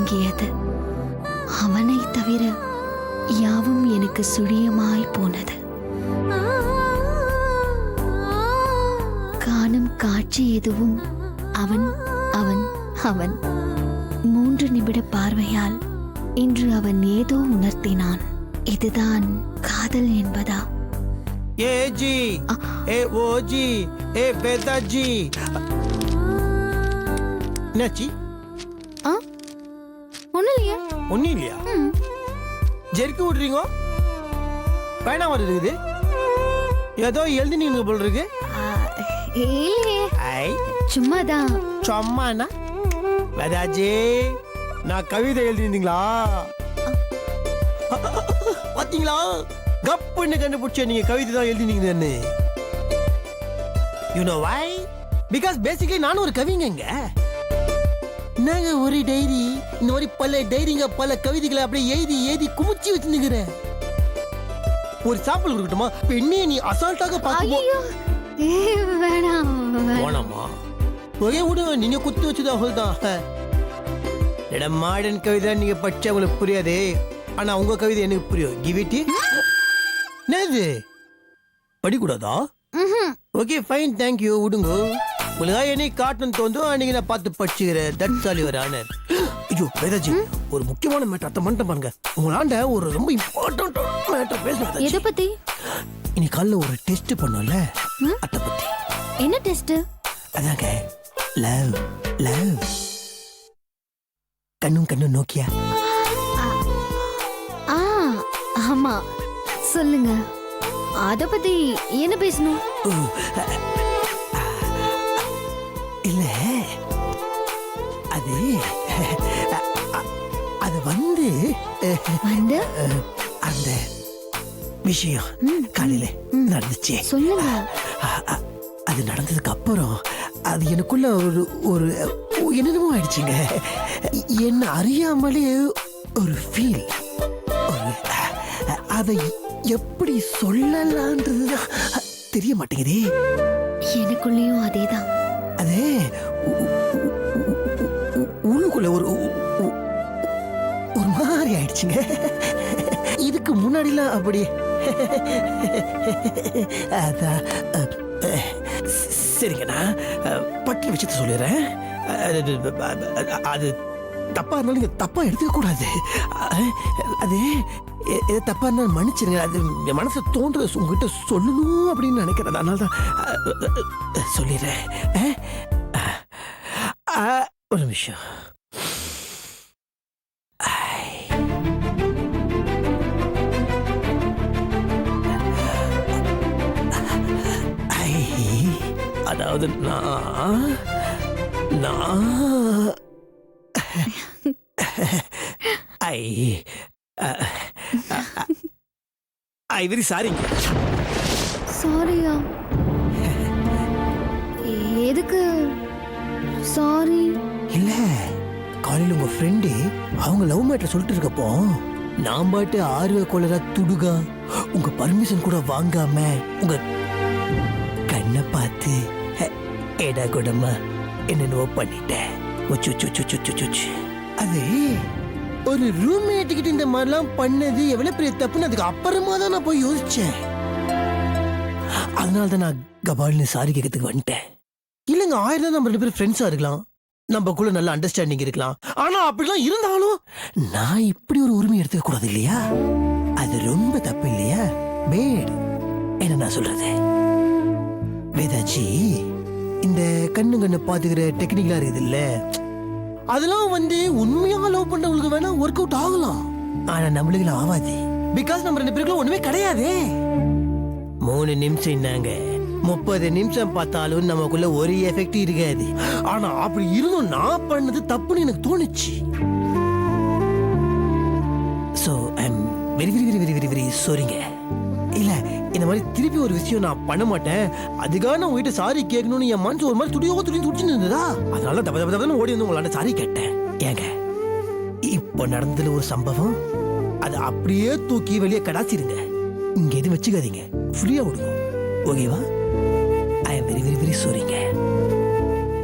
மங்கியது. அவனை தவிர யாவும் எனக்கு சுழியமாய் போனது. காணும் காட்சி எதுவும் அவன் அவன் அவன். 3 நிமிட பார்வையால் இன்று அவன் ஏதோ உணர்த்தினான். இதுதான் காதல் என்பதா? ஏ ஜி, ஏ ஓஜி, ஏ வேதாஜி. என்னாச்சு? ஒன்னும் இல்லையா? ஜெர்க்கு விடுறீங்க? பயணம் வர இருக்குது. ஏதோ எழுதி நீங்க போல் இருக்கு. சும்மாதான். சும்மாண்ணா வேதாஜி, நான் கவிதை எழுதிருந்தீங்களா? பாத்தீங்களா, கப்புன்னு கண்டுபிடிச்ச நீங்க கவிதை தான் எழுதினீங்கன்னு. You know why? Because basically நானும் ஒரு கவிங்க. நாங்க ஒரு டைரி, இந்த மாதிரி பல டைரிங்க, பல கவிதைகளை அப்படியே எழுதி எழுதி குமிச்சு வச்சுருக்கிறேன். ஒரு சாம்பிள் கொடுக்கட்டுமா? பெண்ணே நீ அசால்ட்டாக பார்த்து வேணாமா? ஒரே விடு, நீங்க குத்து வச்சுதான் அவள்தான். மாடர்ன் கவிதை நீங்க படிச்சா உங்களுக்கு புரியாது, ஆனா உங்க கவிதை எனக்கு புரியும். Give it. என்னது படிக்கூடாதா? ஓகே ஃபைன், தேங்க்யூ, விடுங்க. உங்களுக்காக என்னை காட்டணும் தோந்தும் அன்னைக்கு நான் பார்த்து படிச்சுக்கிறேன். That's all your honour. ஐயோ வேதாஜி, ஒரு முக்கியமான மேட்டர் அத்தை மட்டும் பாருங்க. உங்களாண்ட ஒரு ரொம்ப இம்பார்ட்டன்ட் மேட்டர் பேசணும். எதை பத்தி? இன்னைக்கு காலைல ஒரு டெஸ்ட் பண்ணோம்ல, அத்தை பத்தி. என்ன டெஸ்ட்? அதாங்க லவ். லவ் கண்ணும் கண்ணும் நோக்கியா. ஆமா, சொல்லுங்க. அத பத்தி என்ன பேசணும்? இல்ல, அது அது வந்து அந்த விஷயம் காலையில நடந்துச்சு. சொல்லுங்க. அது நடந்ததுக்கு அப்புறம் அது எனக்குள்ள ஒரு ஒரு என்னென்னமோ ஆயிடுச்சுங்க. என்ன அறியாமலே ஒரு ஃபீல். அதை எப்படி சொல்லலான்றதுதான் தெரிய மாட்டேங்குதே. எனக்குள்ளேயும் அதேதான். அது உள்ளுக்குள்ள ஒரு ஒரு மாதிரி ஆயிடுச்சுங்க. இதுக்கு முன்னாடிலாம் அப்படி அதான். சரிங்கண்ணா, பட்டு விஷயத்த சொல்லிடுறேன். அது தப்பா இருந்தாலும் நீங்க தப்பா எடுத்துக்க கூடாது. அது தப்பா இருந்தாலும் மன்னிச்சிருங்க. அது என் மனசை தோன்றது உங்ககிட்ட சொல்லணும் அப்படின்னு நினைக்கிறேன். அதனால தான் சொல்லிடுறேன். ஒரு நிமிஷம். அதாவது ஐ வெரி சாரிங்க. சாரியா? எதுக்கு சாரி? இல்ல, காலையில் உங்க ஃப்ரெண்டு அவங்க லவ் மேட்டர் சொல்லிட்டு இருக்கப்போ நான் பாட்டு ஆர்வ கொலரா துடுகா உங்க பர்மிஷன் கூட வாங்காம உங்க கண்ணை பார்த்து ஏடா கூடமா என்னென்னவோ பண்ணிட்டேன். அது ஒரு ரூம்மேட் கிட்ட இந்த மாதிரிலாம் பண்ணது எவ்வளவு பெரிய தப்புன்னு அதுக்கு அப்புறமா தான் நான் போய் யோசிச்சேன். அதனால தான் நான் கபால்னு சாரி கேட்கறதுக்கு வந்துட்டேன். இல்லைங்க, 1000 நம்ம 2 பேரும் ஃப்ரெண்ட்ஸா இருக்கலாம், நம்மக்குள்ள நல்ல அண்டர்ஸ்டாண்டிங் இருக்கலாம். ஆனா அப்படிலாம் இருந்தாலும் நான் இப்படி ஒரு உரிமை எடுத்துக்க கூடாது இல்லையா? அது ரொம்ப தப்பு இல்லையா? பேட் என்ன நான் சொல்றது? வேதாஜி, இந்த கண்ணு கண்ணு பாத்துக்கிற டெக்னிக்கலா இருக்குது இல்ல, அதெல்லாம் வந்து உண்மையா லவ் பண்றவங்களுக்கு வேணா ஒர்க் அவுட் ஆகலாம். ஆனா நம்மளுக்கு ஆகாது. பிகாஸ் நம்ம 2 பேருக்குள்ள ஒண்ணுமே கிடையாது. 3 நிமிஷம் என்னங்க, 30 நிமிஷம் பார்த்தாலும் நமக்குள்ள ஒரு எஃபெக்ட் இருக்காது. ஆனா அப்படி இருந்தும் நான் பண்ணது தப்புன்னு எனக்கு தோணுச்சு. So I am very very very very very very சாரிங்க. இல்ல, இந்த மாதிரி திருப்பி ஒரு விஷயம் நான் பண்ண மாட்டேன். அதுக்காக நான் உங்ககிட்ட சாரி கேட்கணும்னு என் மனசு ஒரு மாதிரி துடிச்சுன்னு இருந்ததா, அதனால தப்ப தப்ப தப்பன்னு ஓடி வந்து உங்களாண்ட சாரி கேட்டேன். ஏங்க, இப்போ நடந்ததுல ஒரு சம்பவம், அதை அப்படியே தூக்கி வெளியே கடாச்சிருங்க. இங்க எதுவும் வச்சுக்காதீங்க, ஃப்ரீயா விடுங்க. ஓகேவா? I am very very very சாரிங்க.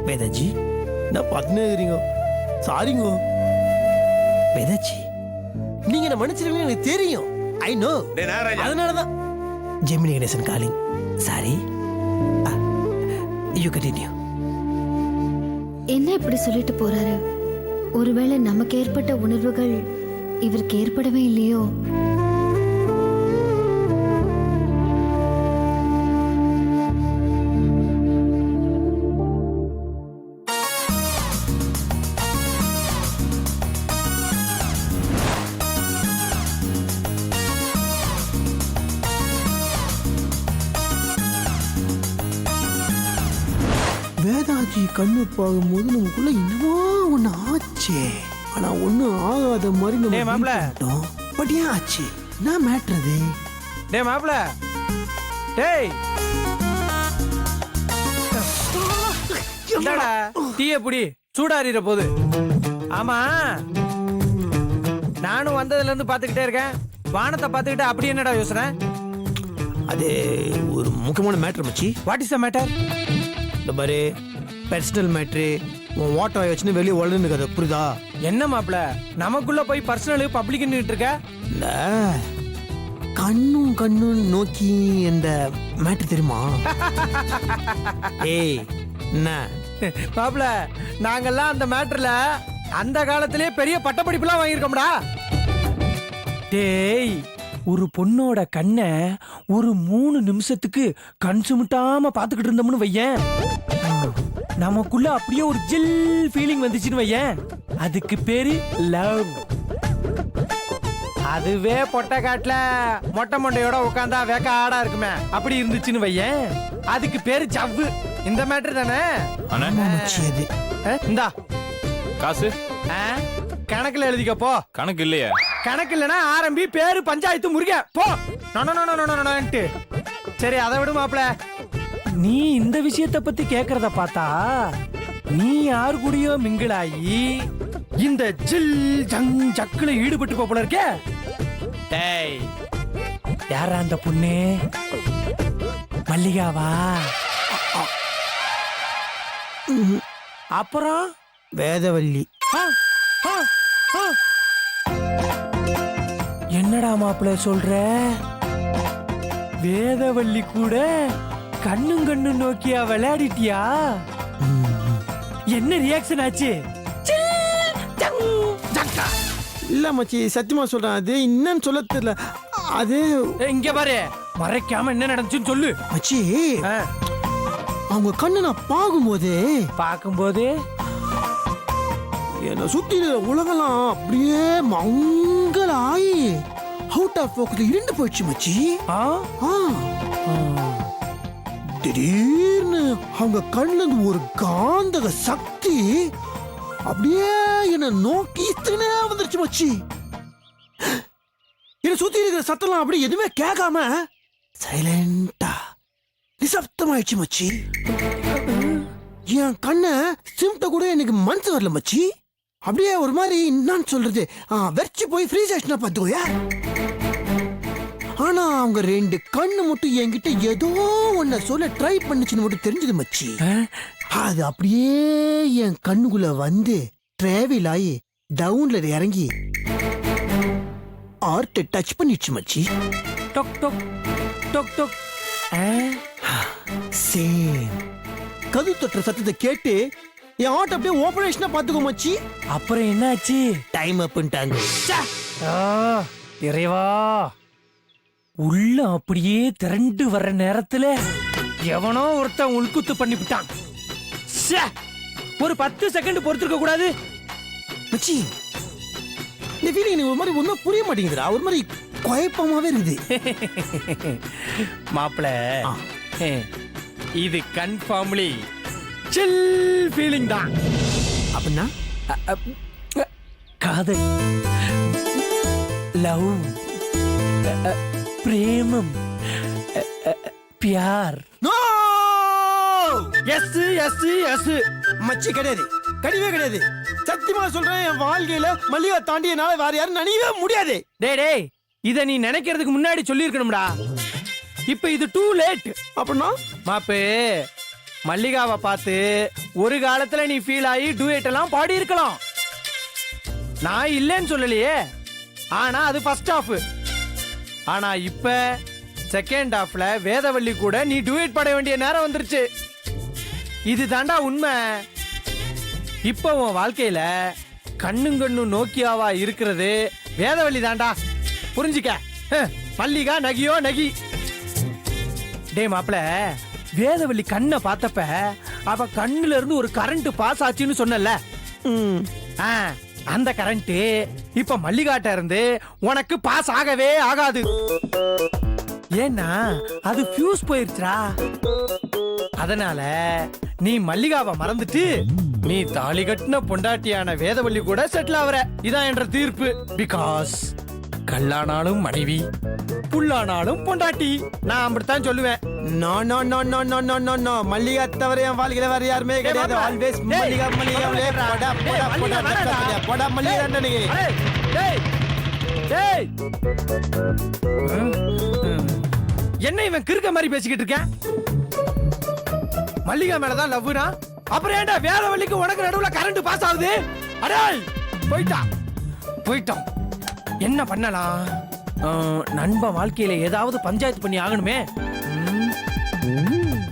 வேதாஜி, நான் பார்த்துனே இருக்கிறீங்க. சாரிங்க. வேதாச்சி நீங்க என்ன மன்னிச்சிருவீங்க எனக்கு தெரியும். I know. அதனாலதான் Gemini Ganesan calling. Sorry. You continue. என்ன இப்படி சொல்லிட்டு போறாரு? ஒருவேளை நமக்கு ஏற்பட்ட உணர்வுகள் இவருக்கு ஏற்படவே இல்லையோ? வேதாஜி கண்ணு பார்க்கும்போது நமக்குள்ள என்னமோ ஒண்ணு ஆச்சே. ஆனா ஒண்ணும் ஆகாத மாதிரி நம்ம மாட்டோம். பட் ஏன் ஆச்சு? நான் மேட்றது. டேய் மாப்ள, டேய் என்னடா டீய புடி, சூடாறிற போது. ஆமா, நானும் வந்ததுல இருந்து பாத்துக்கிட்டே இருக்கேன். வானத்தை பாத்துக்கிட்டு அப்படி என்னடா யோசனை? அது ஒரு முக்கியமான மேட்டர் மச்சி. What is the matter? இந்த மாதிரி பர்சனல் மேட்ரு உன் வாட்டர் வச்சுன்னு வெளியே வளர்ந்துருக்காது, புரியுதா? என்ன மாப்ள, நமக்குள்ள போய் பர்சனல் பப்ளிக்னு இருக்க? இல்ல, கண்ணும் கண்ணும் நோக்கி இந்த மேட்ரு தெரியுமா? ஏய் என்ன மாப்ள, நாங்கெல்லாம் அந்த மேட்டர்ல அந்த காலத்திலே பெரிய பட்டப்படிப்புலாம் வாங்கியிருக்கோம்டா. டேய், ஒரு பொண்ணோட கண்ணை ஒரு 3 நிமிஷத்துக்கு கண் சுமிட்டாம பாத்துக்கிட்டு இருந்தோம்னு வையேன், நமக்குள்ள அப்படியே ஒரு ஜில் ஃபீலிங் வந்துச்சுன்னு வையேன், அதுக்கு பேரு லவ். அதுவே பொட்டை காட்டுல மொட்டை மொண்டையோட உட்காந்தா வேக்க ஆடா இருக்குமே, அப்படி இருந்துச்சுன்னு வையேன், அதுக்கு பேரு ஜவ்வு. இந்த மேட்டர் தானே? இந்தா காசு கணக்குல எழுதிக்க போ. கணக்கு இல்லையா? கணக்கு இல்லனா ஆரம்பி பேரு பஞ்சாயத்து முருக போ. நோ. சரி, அதை விடு மாப்ள. நீ இந்த விஷயத்த பத்தி கேக்குறத பார்த்தா நீ யாரு கூடயோ மிங்கிளாயி இந்த ஜில் ஜங் ஜக்குல ஈடுபட்டு போல இருக்கே. டேய், யாரா அந்த பொண்ணு? மல்லிகாவா? அப்புறம் வேதவல்லி. என்னடா மாப்பிள்ள சொல்ற? வேதவல்லி கூட கண்ணும் கண்ணு நோக்கியா விளையாடிட்டியா? என்ன ரியாக்ஷன் ஆச்சு? இல்ல மச்சி, சத்தியமா சொல்றேன், அது என்னன்னு சொல்ல தெரியல. அது இங்க பாரு, மறைக்காம என்ன நடந்துச்சுன்னு சொல்லு மச்சி. அவங்க கண்ணு நான் பார்க்கும்போது என்ன சுத்தி உலகெல்லாம் அப்படியே மங்களாயி அவுட் ஆஃப் ஃபோக்கஸ்ல இருண்டு போயிடுச்சு மச்சி. திடீர்னு அவங்க கண்ணுல இருந்து ஒரு காந்தக சக்தி அப்படியே என்ன நோக்கி வந்துருச்சு மச்சி. என்ன சுத்தி இருக்கிற சத்தம்லாம் அப்படியே எதுவுமே கேட்காம சைலண்டா நிசப்தமாயிடுச்சு மச்சி. என் கண்ணை சிம்ட கூட எனக்கு மனசு வரல மச்சி. அப்படியே ஒரு மாதிரி என்னன்னு சொல்றது, வெறிச்சு போய் ஃப்ரீஸ் ஆயிடுச்சுனா பாத்துக்கோயா. ஆனா அவங்க 2 கண்ணு மட்டும் என்கிட்ட ஏதோ ஒன்ன சொல்ல ட்ரை பண்ணுச்சுன்னு மட்டும் தெரிஞ்சது மச்சி. அது அப்படியே என் கண்ணுக்குள்ள வந்து டிராவல் ஆகி டவுன்ல இறங்கி ஆர்ட் டச் பண்ணிடுச்சு மச்சி. டொக் டொக் டொக் டொக். சேம் கது தொற்ற சத்தத்தை கேட்டு என் ஆர்ட் அப்படியே ஆபரேஷனா பாத்துக்கோ மச்சி. அப்புறம் என்னாச்சு? டைம் அப்ன்ட்டாங்க. இறைவா, உள்ள அப்படியே திரண்டு வர்ற நேரத்துல எவனோ ஒருத்தன் உள்குத்து பண்ணிவிட்டான். ஒரு 10 செகண்ட் பொறுத்திருக்க கூடாது மச்சி. இந்த ஃபீலிங் எனக்கு ஒரு மாதிரி ஒன்றும் புரிய மாட்டேங்குதுடா, ஒரு மாதிரி குழப்பமாவே இருக்குது. மாப்பிள, இது கன்ஃபார்ம்லி சில் ஃபீலிங் தான். அப்படின்னா காதல், லவ், பிரேமம், பியார். நோ, எஸ் எஸ் எஸ் மச்சி கிடையாது, கிடையவே கிடையாது. சத்தியமா சொல்றேன், என் வாழ்க்கையில மல்லிகா தாண்டி என்னால வேற யாரும் நினைக்கவே முடியாது. டேய், இத நீ நினைக்கிறதுக்கு முன்னாடி சொல்லி இருக்கணும்டா. இப்ப இது டூ லேட். அப்படின்னா மாப்பு, மல்லிகாவை பார்த்து ஒரு காலத்துல நீ ஃபீல் ஆகி டூயட் எல்லாம் பாடி இருக்கலாம். நான் இல்லைன்னு சொல்லலையே, ஆனா அது ஃபர்ஸ்ட் ஹாஃப். ஆனா இப்ப செகண்ட் ஹாஃப்ல வேதவள்ளி கூட நீ டூயட் பாட வேண்டிய நேரம் வந்துருச்சு. இது தாண்டா உண்மை. இப்ப உன் வாழ்க்கையில கண்ணும் கண்ணும் நோக்கியாவா இருக்கிறது வேதவள்ளி தாண்டா. புரிஞ்சுக்க. மல்லிகா நகியோ நகி. டே மாப்ள, வேதவள்ளி கண்ணை பார்த்தப்ப அவ கண்ணுல இருந்து ஒரு கரண்ட் பாஸ் ஆச்சுன்னு சொன்னல, அந்த கரண்ட் இப்ப மல்லிகாட்ட இருந்து உனக்கு பாஸ் ஆகவே ஆகாது. ஏன்னா அது ஃபியூஸ் போயிருச்சுடா. அதனால நீ மல்லிகாவை மறந்துட்டு நீ தாலி கட்டின பொண்டாட்டியான வேதவள்ளி கூட செட்டில் ஆவற. இதான் என்ற தீர்ப்பு. பிகாஸ் கல்லானாலும் மனைவி, புல்லானாலும் பொண்டாட்டி. நான் அப்படித்தான் சொல்லுவேன். No no no no no no no no Mallika தவிர என் வாழ்க்கையில வேற யாருமே கிடையாது. ஆல்வேஸ் மல்லிகா மல்லிகா. போடா போடா போடா போடா மல்லிகா அண்ணனுக்கு. என்ன இவன் கிறுக்க மாதிரி பேசிக்கிட்டு இருக்கேன்? மல்லிகா மேலதான் லவ்னா, அப்புறம் ஏன்டா வேதவள்ளிக்கு உனக்கு நடுவுல கரண்ட் பாஸ் ஆகுது? அடேய் போயிட்டான். என்ன பண்ணலாம்? நண்பன் வாழ்க்கையில ஏதாவது பஞ்சாயத்து பண்ணி ஆகணுமே.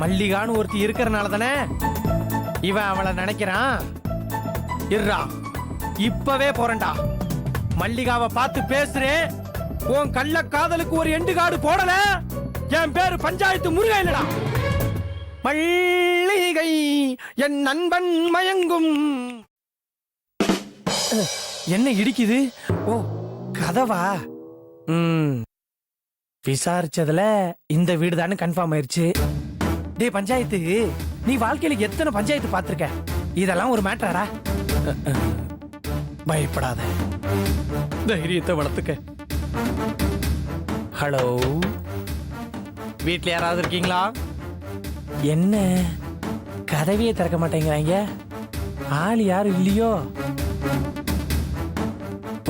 மல்லிகான்னு ஒருத்தி இருக்கிறனால தானே இவன் அவளை நினைக்கிறான். இருடா, இப்பவே போறேன்டா. மல்லிகாவை பார்த்து பேசுறேன். உன் கள்ள காதலுக்கு ஒரு எண்டு காடு போடல, என் பேரு பஞ்சாயத்து முருகன் இல்லடா. மல்லிகை என் நண்பன் மயங்கும். என்ன இடிக்குது? ஓ, கதவா? விசாரிச்சதுல இந்த வீடு தானே கன்ஃபார்ம் ஆயிருச்சு. டே பஞ்சாயத்து, நீ வாழ்க்கையில எத்தனை பஞ்சாயத்து பார்த்திருக்க? இதெல்லாம் ஒரு மேட்டரா? பயப்படாத, தைரியத்தை வளர்த்துக்க. ஹலோ, வீட்ல யாராவது இருக்கீங்களா? என்ன கதவையே திறக்க மாட்டேங்கிறாங்க? ஆள் யாரும் இல்லையோ?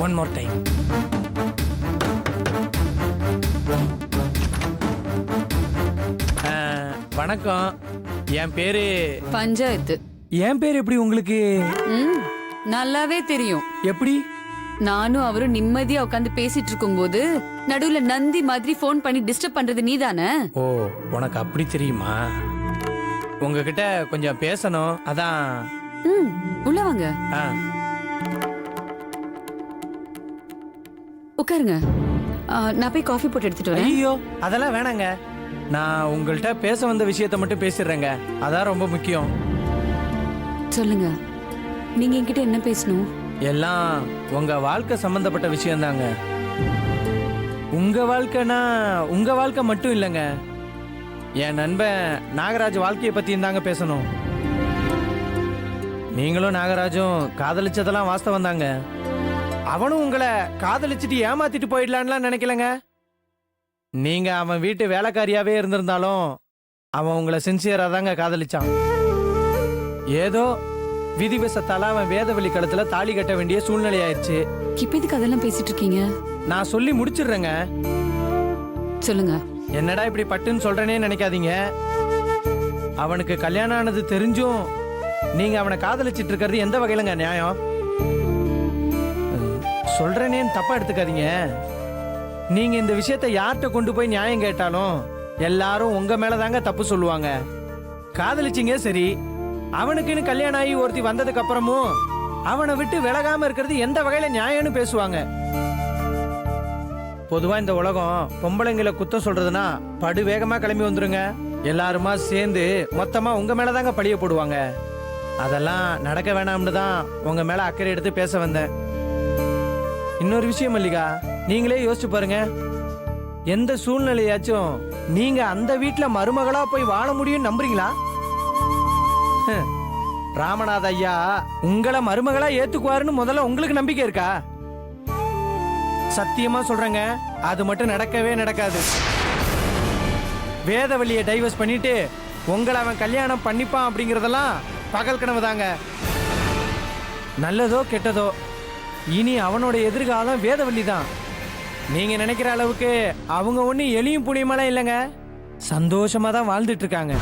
One more time. வணக்கம், என் பேரு பஞ்சாயத்து. என் பேர் எப்படி உங்களுக்கு? நல்லாவே தெரியும். எப்படி? நானும் அவரும் நிம்மதியா உட்காந்து பேசிட்டு இருக்கும்போது நடுவுல நந்தி மாதிரி போன் பண்ணி டிஸ்டர்ப் பண்றது நீதானே? ஓ, உனக்கு அப்படி தெரியுமா? உங்ககிட்ட கொஞ்சம் பேசணும், அதான். உள்ள வாங்க, உட்காருங்க. நான் போய் காஃபி போட்டு எடுத்துட்டு வரேன். ஐயோ, அதெல்லாம் வேணாங்க. நான் உங்கள்கிட்ட பேச வந்த விஷயத்த மட்டும் பேசிடுறேங்க, அதான் ரொம்ப முக்கியம். சொல்லுங்க, நீங்க என்கிட்ட என்ன பேசணும்? எல்லாம் உங்க வாழ்க்கை சம்பந்தப்பட்ட விஷயம் தாங்க. உங்க வாழ்க்கைனா உங்க வாழ்க்கை மட்டும் இல்லைங்க, என் நண்பன் நாகராஜ் வாழ்க்கையை பத்தியும் தாங்க பேசணும். நீங்களும் நாகராஜும் காதலிச்சதெல்லாம் வாஸ்தவம் தாங்க. அவனும் உங்களை காதலிச்சுட்டு ஏமாத்திட்டு போயிடலான்லாம் நினைக்கலங்க. நீங்க அவன் வீட்டு வேலைக்காரியாவே இருந்திருந்தாலும் அவன் உங்களை சின்சியரா தாங்க காதலிச்சான். ஏதோ விதிவசத்தால அவன் வேதவள்ளி கழுத்துல தாலி கட்ட வேண்டிய சூழ்நிலை ஆயிடுச்சு. இப்ப இதுக்கு அதெல்லாம் பேசிட்டு இருக்கீங்க? நான் சொல்லி முடிச்சிடுறேங்க. சொல்லுங்க. என்னடா இப்படி பட்டுன்னு சொல்றேனே நினைக்காதீங்க. அவனுக்கு கல்யாணம் ஆனது தெரிஞ்சும் நீங்க அவனை காதலிச்சிட்டு இருக்கிறது எந்த வகையிலங்க நியாயம்? சொல்றேனேன்னு தப்பா எடுத்துக்காதீங்க. நீங்க இந்த விஷயத்தை யார்கிட்ட கொண்டு போய் நியாயம் கேட்டாலும் எல்லாரும் உங்க மேலதாங்க தப்பு சொல்லுவாங்க. காதலிச்சிங்க சரி, அவனுக்குன்னு கல்யாணம் ஆகி ஒருத்தி வந்ததுக்கு அப்புறமும் அவனை விட்டு விலகாம இருக்கிறது எந்த வகையில நியாயம்னு பேசுவாங்க. பொதுவா இந்த உலகம் பொம்பளைங்களை குத்தம் சொல்றதுன்னா படு வேகமா கிளம்பி வந்துருங்க. எல்லாருமா சேர்ந்து மொத்தமா உங்க மேலதாங்க பழிய போடுவாங்க. அதெல்லாம் நடக்க வேணாம்னு தான் உங்க மேல அக்கறை எடுத்து பேச வந்தேன். இன்னொரு விஷயம் மல்லிகா, நீங்களே யோசிச்சு பாருங்க. எந்த சூழ்நிலையாச்சும் நீங்க அந்த வீட்டுல மருமகளா போய் வாழ முடியும் நம்புறீங்களா? ராமநாத ஐயா உங்களை மருமகளா ஏத்துக்குவாருன்னு முதல்ல உங்களுக்கு நம்பிக்கை இருக்கா? சத்தியமா சொல்றேங்க, அது மட்டும் நடக்கவே நடக்காது. வேதவள்ளியை டைவர்ஸ் பண்ணிட்டு உங்களை அவன் கல்யாணம் பண்ணிப்பான் அப்படிங்கறதெல்லாம் பகல் கனவு தாங்க. நல்லதோ கெட்டதோ, இனி அவனோட எதிர்காலம் வேதவள்ளி தான். நீங்க நினைக்கிற அளவுக்கு அவங்க ஒண்ணு எலியும் புளியமெல்லாம் இல்லைங்க, சந்தோஷமா தான் வாழ்ந்துட்டு இருக்காங்க.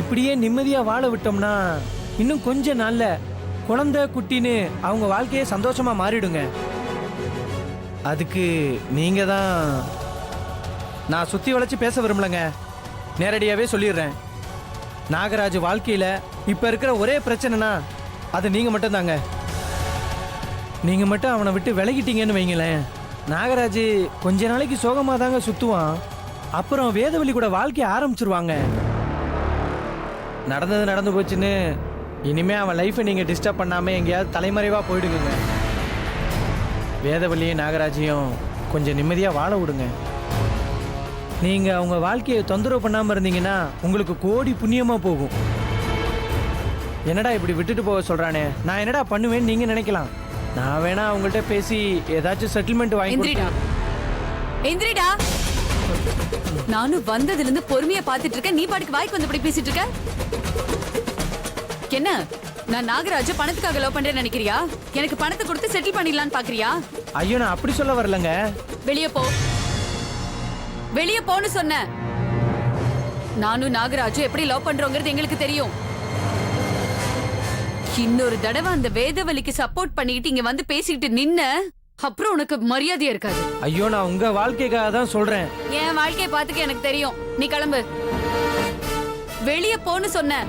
இப்படியே நிம்மதியா வாழ விட்டோம்னா இன்னும் கொஞ்ச நாள்ல குழந்தை குட்டின்னு அவங்க வாழ்க்கையே சந்தோஷமா மாறிடுங்க. அதுக்கு நீங்க தான். நான் சுத்தி வளைச்சு பேச விரும்பலங்க, நேரடியாவே சொல்லிடுறேன். நாகராஜ் வாழ்க்கையில இப்ப இருக்கிற ஒரே பிரச்சனைனா அது நீங்க மட்டும்தாங்க. நீங்க மட்டும் அவனை விட்டு விலகிட்டீங்கன்னு வைங்களேன், நாகராஜ் கொஞ்ச நாளைக்கு சோகமா தாங்க சுத்துவான். அப்புறம் வேதவழி கூட வாழ்க்கைய ஆரம்பிச்சிருவாங்க. நடந்தது நடந்து போச்சுன்னு இனிமே அவன் லைஃப்பை நீங்க டிஸ்டர்ப் பண்ணாம எங்கேயாவது தலைமறைவா போயிடுங்க. வேதவழியும் நாகராஜையும் கொஞ்சம் நிம்மதியா வாழ விடுங்க. நீங்க அவங்க வாழ்க்கையை தொந்தரவு பண்ணாம இருந்தீங்கன்னா உங்களுக்கு கோடி புண்ணியமா போகும். என்னடா இப்படி விட்டுட்டு போக சொல்றானே, நான் என்னடா பண்ணுவேன்னு நீங்க நினைக்கலாம். நான் வேணா அவங்கள்ட்ட பேசி ஏதாச்சும் செட்டில்மெண்ட் வாங்கி எந்திரிடா எந்திரிடா. நானும் வந்ததுல இருந்து பொறுமையா பாத்துட்டு இருக்கேன், நீ பாட்டுக்கு வாய்க்கு வந்தபடி பேசிட்டு இருக்க. என்ன, நான் நாகராஜ பணத்துக்காக லவ் பண்றேன்னு நினைக்கிறியா? எனக்கு பணத்தை கொடுத்து செட்டில் பண்ணிடலான்னு பாக்குறியா? ஐயோ, நான் அப்படி சொல்ல வரலங்க. வெளியே போ, வெளியே போன்னு சொன்ன. நானும் நாகராஜும் எப்படி லவ் பண்றோங்கிறது எங்களுக்கு தெரியும். இன்னொரு தடவை அந்த வேதவழிக்கு சப்போர்ட் பண்ணிக்கிட்டு இங்க வந்து பேசிக்கிட்டு நின்ன அப்புறம் உனக்கு மரியாதையா இருக்காது. ஐயோ, நான் உங்க வாழ்க்கைக்காக தான் சொல்றேன். என் வாழ்க்கைய பாத்துக்க எனக்கு தெரியும். நீ கிளம்பு, வெளியே போன்னு சொன்ன.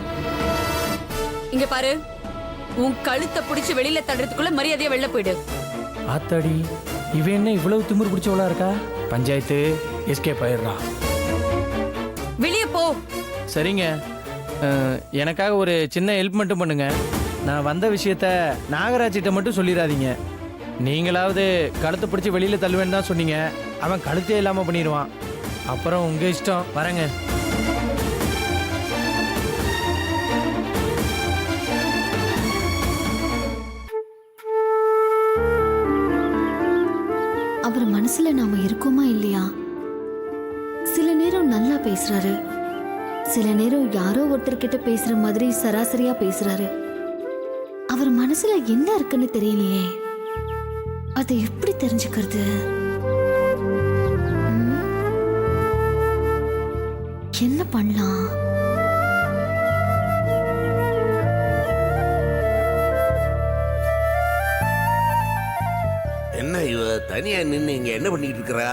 இங்க பாரு, உன் கழுத்தை பிடிச்சு வெளியில தடுறதுக்குள்ள மரியாதையா வெளில போயிடு. ஆத்தாடி, இவ என்ன இவ்வளவு திமிரு பிடிச்சவளா இருக்கா? பஞ்சாயத்து எஸ்கேப் ஆயிடுறா. வெளியே போ. சரிங்க, எனக்காக ஒரு சின்ன ஹெல்ப் மட்டும் பண்ணுங்க. நான் வந்த விஷயத்த நாகராஜிட்ட மட்டும் சொல்லிடாதீங்க. நீங்களாவது கழுத்தை பிடிச்சி வெளியில தள்ளுவேன்னு தான் சொன்னீங்க. அவன் கழுத்தே இல்லாம பண்ணிடுவான். அப்புறம் உங்க இஷ்டம். வரேங்க. அவர் மனசுல நாம இருக்கோமா இல்லையா? சில நேரம் நல்லா பேசுறாரு, சில நேரம் யாரோ ஒருத்தர்கிட்ட பேசுற மாதிரி சராசரியா பேசுறாரு. அவர் மனசுல என்ன இருக்குன்னு தெரியலையே, அதை எப்படி தெரிஞ்சுக்கிறது? என்ன பண்ணலாம்? என்ன இவ தனியா நின்று இங்க என்ன பண்ணிட்டு இருக்கறா?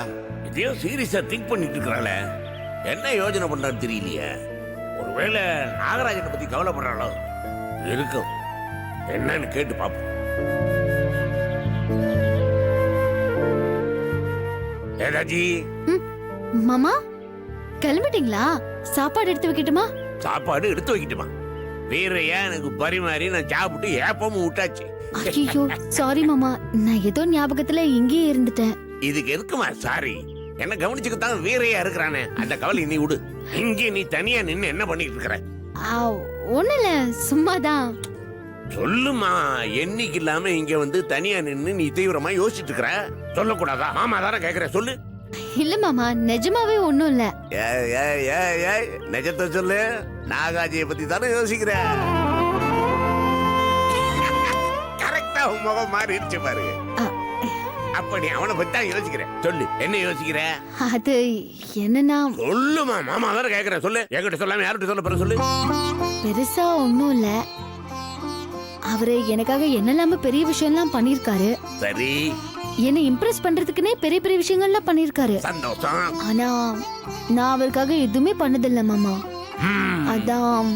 இதையும் சீரியஸா திங்க் பண்ணிட்டு இருக்கறாள. என்ன யோசனை பண்றான்னு தெரியலையே. ஒருவேளை நாகராஜனை பத்தி கவலைப்படுறாளோ இருக்கும். என்னன்னு கேட்டு பாப்போம். ஏதாஜி, மாமா கிளம்பிட்டீங்களா? சாப்பாடு எடுத்து வைக்கட்டுமா? சாப்பாடு எடுத்து வைக்கட்டுமா? வீரையா எனக்கு பரிமாறி நான் சாப்பிட்டு ஏப்பமும் விட்டாச்சு. ஐயோ சாரி மாமா, நான் ஏதோ ஞாபகத்துல இங்கேயே இருந்துட்டேன். இதுக்கு இருக்குமா சாரி? என்ன கவனிச்சுக்கத்தான் வீரையா இருக்கிறானே, அந்த கவலை நீ விடு. இங்கே நீ தனியா நின்னு என்ன பண்ணிட்டு இருக்கிற? ஒண்ணு இல்ல, சும்மாதான். சொல்லுமா, என்னைக்கு இல்லாம இங்க வந்து தனியா நின்னு நீ தீவிரமா யோசிச்சுட்டு இருக்கிற? சொல்லக்கூடாதா? மாமா தானே கேக்குற, சொல்லு. இல்ல மாமா, நிஜமாவே ஒண்ணும் இல்ல. நிஜத்தை சொல்லு. நாகாஜியை பத்தி தானே யோசிக்கிற? கரெக்டா உன் முகம் மாறிடுச்சு பாரு. அப்ப நீ அவனை பத்தி தான் யோசிக்கிற. சொல்லு, என்ன யோசிக்கிற? அது என்னன்னா, சொல்லுமா, மாமா தானே கேக்குற, சொல்லு. என்கிட்ட சொல்லாம யார்கிட்ட சொல்ல போற, சொல்லு. பெருசா ஒண்ணும் இல்ல. அவரு எனக்காக என்னெல்லாம பெரிய விஷயம்லாம் பண்ணிருக்காரு. சரி, என்னை இம்ப்ரெஸ் பண்றதுக்குன்னே பெரிய பெரிய விஷயங்கள்லாம் பண்ணிருக்காரு. சந்தோஷம். ஆனா நான் அவருக்காக எதுவுமே பண்ணதில்ல மாமா. அதான்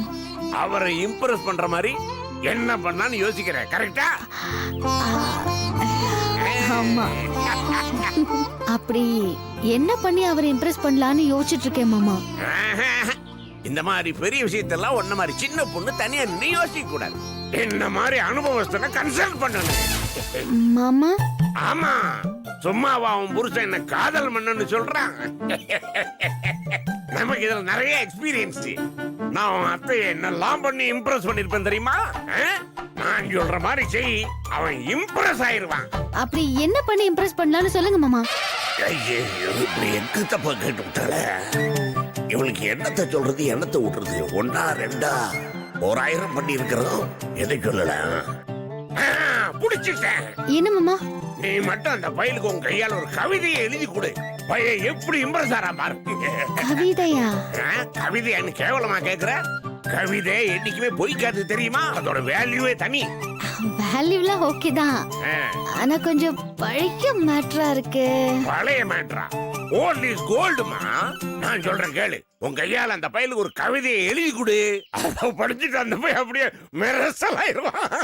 அவரை இம்ப்ரெஸ் பண்ற மாதிரி என்ன பண்ணான்னு யோசிக்கிற, கரெக்டா? ஆமா. அப்படி என்ன பண்ணி அவரை இம்ப்ரெஸ் பண்ணலான்னு யோசிச்சுட்டு இருக்கேன் மாமா. இந்த மாதிரி பெரிய விஷயத்தெல்லாம் ஒன்ன மாதிரி சின்ன பொண்ணு தனியா நீ யோசிக்க கூடாது. இந்த மாதிரி அனுபவஸ்தனை கன்சல்ட் பண்ணணும். மாமா, ஆமா, சும்மாவா அவன் புருஷன் என்ன காதல் மன்னன்னு சொல்றான்? நமக்கு இதுல நிறைய எக்ஸ்பீரியன்ஸ். நான் அவன் அத்தையை என்னெல்லாம் பண்ணி இம்ப்ரெஸ் பண்ணிருப்பேன் தெரியுமா? நான் சொல்ற மாதிரி செய், அவன் இம்ப்ரெஸ் ஆயிருவான். அப்படி என்ன பண்ணி இம்ப்ரெஸ் பண்ணலாம்னு சொல்லுங்க மாமா. ஐயே, இப்படி எக்கு தப்பா கேட்டு விட்டால. இவளுக்கு என்னத்தை சொல்றது, என்னத்தை விட்டுறது? ஒன்னா ரெண்டா 1000 பண்ணி இருக்கிறோம். எதை சொல்லலாம்? புடிச்சிட்டேன். என்ன மாமா? நீ மட்டும் அந்த பையலுக்கு உன் கையால ஒரு கவிதையை எழுதி கொடு. பையன் எப்படி இம்ப்ரெஸ் ஆறா பாரு. கவிதையா? கவிதையான்னு கேவலமா கேக்குற? கவிதை என்னைக்குமே பொய்க்காது தெரியுமா? அதோட வேல்யூவே தனி. வேல்யூலாம் ஓகே தான், ஆ, ஆனா கொஞ்சம் பழைய மேட்டரா இருக்கு. பழைய மேட்ரா? Old is கோல்டுமா. நான் சொல்றேன் கேளு. உன் கையால அந்த பையலுக்கு ஒரு கவிதையை எழுதி கொடு. அதை படிச்சுட்டு அந்த பையன் அப்படியே மெரசலாயிருவான்.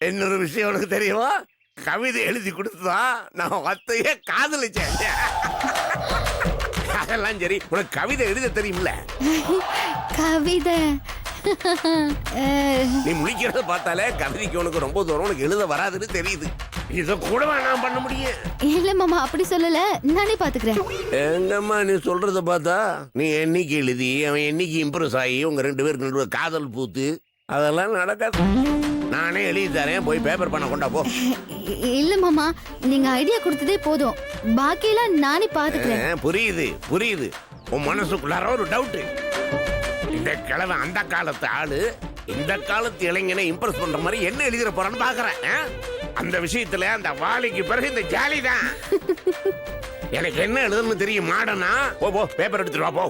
இன்னொரு விஷயம் உனக்கு தெரியுமா? கவிதை எழுதி கொடுத்துதான் நான் அத்தையே காதலிச்சேன். அதெல்லாம் சரி, உனக்கு கவிதை எழுத தெரியுமில்ல? கவிதை நீ முழிக்கிறத பார்த்தாலே கவிதைக்கு உனக்கு ரொம்ப தூரம் உனக்கு எழுத வராதுன்னு தெரியுது. இத கூட நான் பண்ண முடியும். இல்ல மாமா, அப்படி சொல்லல, நானே பாத்துக்கிறேன். எங்கம்மா நீ சொல்றத பார்த்தா நீ என்னைக்கு எழுதி அவன் என்னைக்கு இம்ப்ரெஸ் ஆகி உங்க 2 பேருக்கு நடுவே காதல் பூத்து அதெல்லாம் நடக்காது. நானே எழுதி தரேன், போய் பேப்பர் பண்ண கொண்டா போ. இல்ல மாமா, நீங்க ஐடியா கொடுத்ததே போதும், பாக்கியெல்லாம் நானே பாத்துக்கிறேன். புரியுது புரியுது. உன் மனசுக்குள்ளார ஒரு டவுட். இந்த கிழமை அந்த காலத்து ஆளு இந்த காலத்து இளைஞனை இம்ப்ரெஸ் பண்ற மாதிரி என்ன எழுதிட போறான்னு பாக்குறேன். அந்த விஷயத்துல அந்த வாலிக்கு பிறகு இந்த ஜாலி தான். எனக்கு என்ன எழுதுன்னு தெரியும் மாடனா. போ பேப்பர் எடுத்துட்டு வா போ.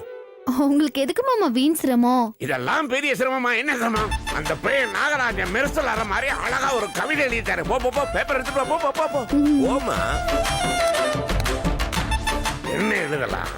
உங்களுக்கு எதுக்கு மாமா வீண் சிரமம்? இதெல்லாம் பெரிய சிரமமா? என்ன சிரமம்? அந்த பையன் நாகராஜன் மெர்சல் அற மாதிரி அழகா ஒரு கவிதை எழுதிட்டாரு. போ பேப்பர் எடுத்துட்டு வா. போ போமா. என்ன எழுதலாம்?